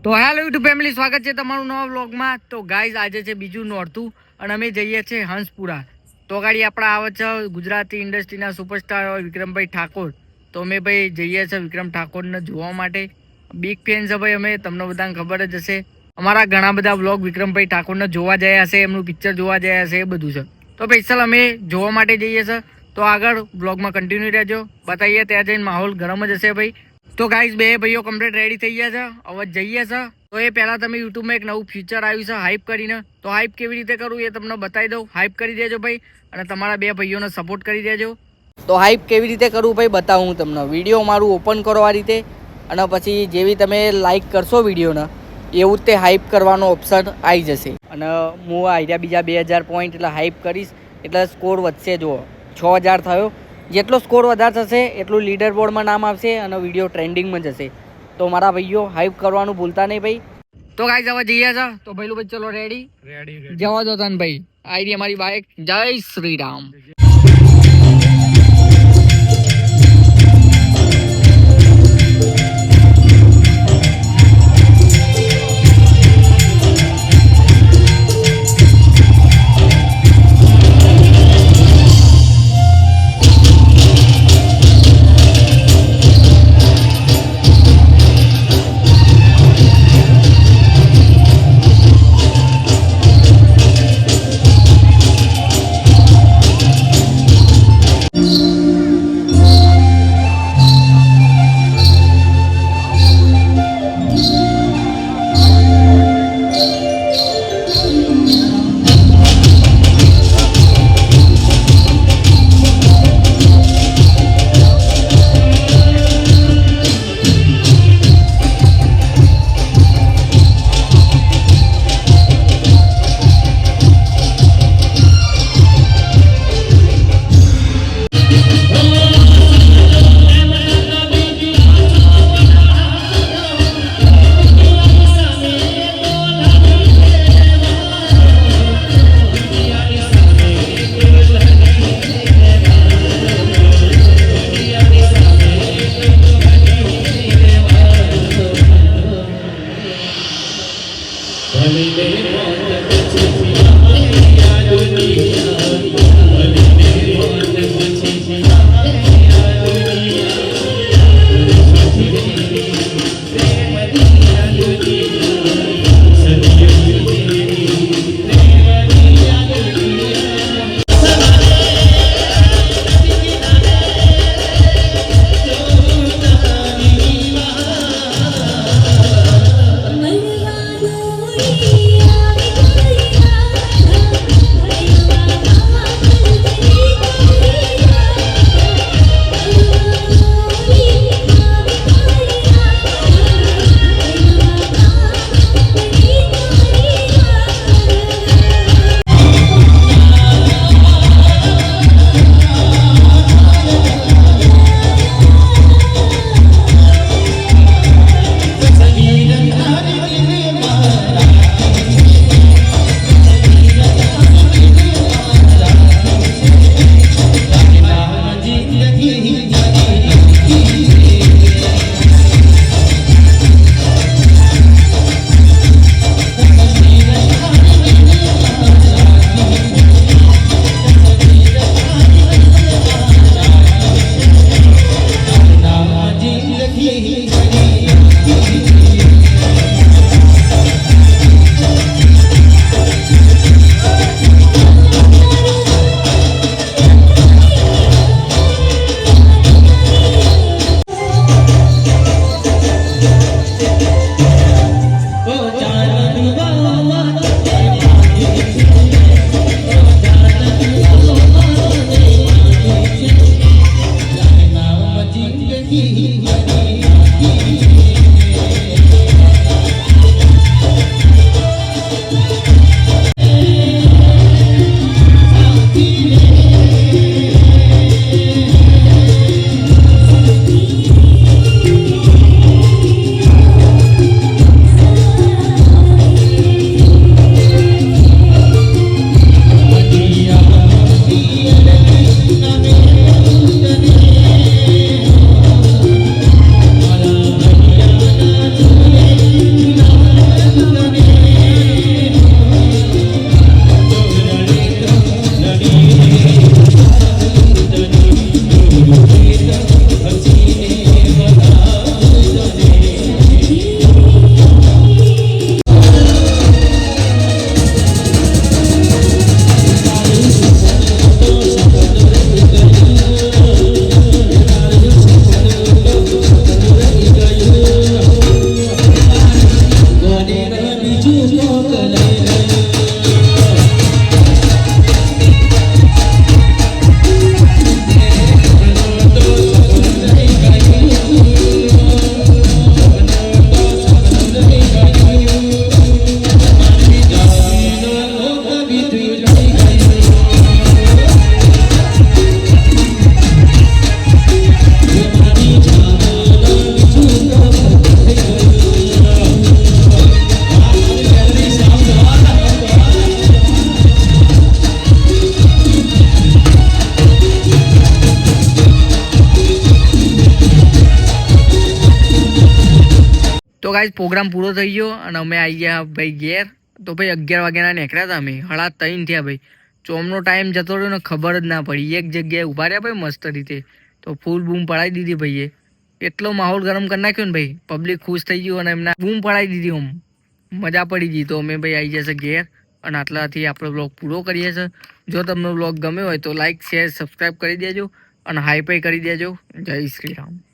તો hello YouTube family, સ્વાગત છે તમારું નવા વ્લોગમાં। તો ગાઈઝ, આજે છે બીજું નોરતું અને અમે જઈએ છીએ હંસપુરા। તો ગાડી આપણા આવે છે ગુજરાતી ઇન્ડસ્ટ્રીના સુપરસ્ટાર વિક્રમભાઈ ઠાકોર। તો અમે ભાઈ જઈએ છીએ વિક્રમ ઠાકોરને જોવા માટે। બિગ ફેન છે ભાઈ અમે, તમને બધાને ખબર જ હશે। અમારા ઘણા બધા વ્લોગ વિક્રમભાઈ ઠાકોરને જોવા ગયા હશે, એમનું પિક્ચર જોવા ગયા હશે, એ બધું છે। તો સ્પેશિયલ અમે જોવા માટે જઈએ છીએ। તો આગળ વ્લોગમાં કન્ટિન્યુ રહેજો, બતાવીએ ત્યાં જઈને માહોલ ગરમ જ હશે ભાઈ। તો ગાઈઝ, બે ભાઈઓ કમ્પ્લીટ રેડી થઈ ગયા છે, હવે જઈએ છે। તો એ પહેલા તમે યુટ્યુબમાં એક નવું ફીચર આવ્યું છે હાઇપ કરીને, તો હાઇપ કેવી રીતે કરવું એ તમને બતાવી દઉં। હાઇપ કરી દેજો ભાઈ, અને તમારા બે ભાઈઓને સપોર્ટ કરી દેજો। તો હાઇપ કેવી રીતે કરવું ભાઈ બતાવું હું તમને। વિડીયો મારું ઓપન કરો આ રીતે, અને પછી જેવી તમે લાઇક કરશો વિડીયોને એવું જ તે હાઇપ કરવાનો ઓપ્શન આવી જશે। અને હું આઈડિયા બીજા 2000 પોઈન્ટ એટલે હાઇપ કરીશ એટલે સ્કોર વધશે। જુઓ 6000 થયો, જેટલો સ્કોર વધારે થશે એટલું લીડર બોર્ડમાં નામ આવશે અને વિડીયો ટ્રેન્ડિંગમાં જશે। તો મારા ભાઈઓ હાઇપ કરવાનું ભૂલતા નહીં ભાઈ। તો ગાઈઝ, હવે જઈએ છે। તો ભાઈ ભાઈ ચલો રેડી જવા દો તને ભાઈ। આઈડી અમારી બાઇક। જય શ્રી રામ। તો ગાઈઝ પ્રોગ્રામ પૂરો થઈ ગયો અને અમે આવી ગયા ભાઈ ઘેર. તો ભાઈ 11 વાગ્યાના નીકળ્યા હતા અમે, 3:30 થયા ભાઈ. ચોમનો ટાઈમ જતો રહ્યો ને ખબર જ ના પડી. એક જગ્યાએ ઊભા રહ્યા ભાઈ મસ્ત રીતે, તો ફૂલ બૂમ પડાવી દીધી ભાઈએ. એટલો માહોલ ગરમ કરી નાખ્યો ને ભાઈ, પબ્લિક ખુશ થઈ ગયું અને એમના બૂમ પડાવી દીધી. આમ મજા પડી ગઈ. તો અમે ભાઈ આવી જશે ઘેર અને આટલાથી આપણો બ્લોગ પૂરો કરીએ છીએ. જો તમને બ્લોગ ગમ્યો હોય તો લાઈક, શેર, સબસ્ક્રાઈબ કરી દેજો અને હાઈ પાઈ કરી દેજો. જય શ્રી રામ.